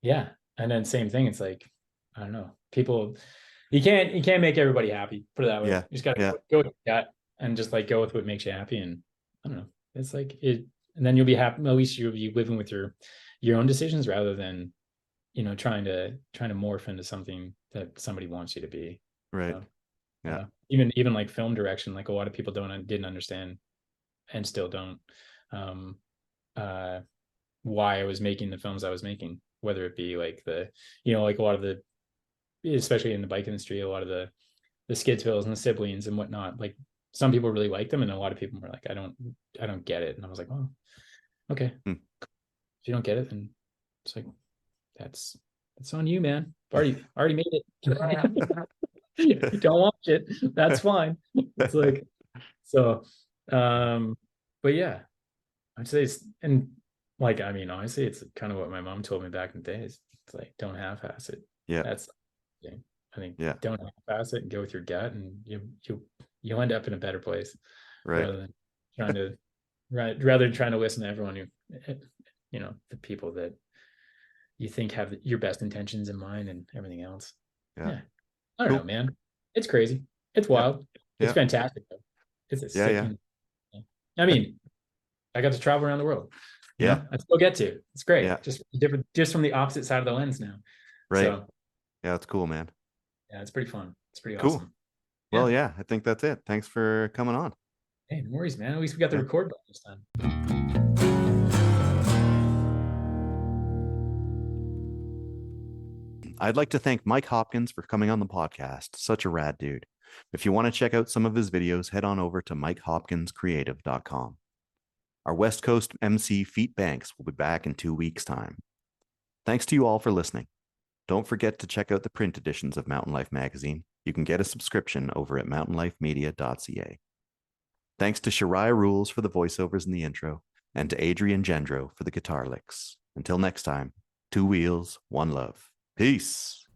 yeah. And then same thing. It's like, I don't know. People, you can't make everybody happy. Put it that way. You just gotta go with that and just like go with what makes you happy. And I don't know. It's like it, and then you'll be happy. At least you'll be living with your own decisions rather than, you know, trying to morph into something that somebody wants you to be. Right. Yeah. Even like film direction, like a lot of people didn't understand and still don't, why I was making the films I was making, whether it be like you know, like a lot of the, especially in the bike industry, a lot of the Skidsvilles and the siblings and whatnot, like some people really like them and a lot of people were like, I don't get it. And I was like, oh, okay. If you don't get it, then it's like, that's on you, man. Already made it. You don't watch it, that's fine. It's like, so but yeah, I'd say it's, and like, I mean, honestly, it's kind of what my mom told me back in the days. It's like, don't half-ass it. That's, I think, don't half-ass it and go with your gut, and you'll end up in a better place, rather than trying to listen to everyone who, you know, the people that you think have your best intentions in mind and everything else. I don't know, man. It's crazy. It's wild. It's fantastic though. It's a sick. I mean, I got to travel around the world. Yeah. I still get to. It's great. Yeah. Just different, just from the opposite side of the lens now. Right. So yeah, it's cool, man. yeah, it's pretty fun. It's pretty Cool. awesome. Well, yeah, I think that's it. Thanks for coming on. Hey, no worries, man. At least we got the record button this time. I'd like to thank Mike Hopkins for coming on the podcast. Such a rad dude. If you want to check out some of his videos, head on over to mikehopkinscreative.com. Our West Coast MC Feet Banks will be back in 2 weeks' time. Thanks to you all for listening. Don't forget to check out the print editions of Mountain Life magazine. You can get a subscription over at mountainlifemedia.ca. Thanks to Shariah Rules for the voiceovers in the intro, and to Adrian Gendro for the guitar licks. Until next time, 2 wheels, 1 love. Peace.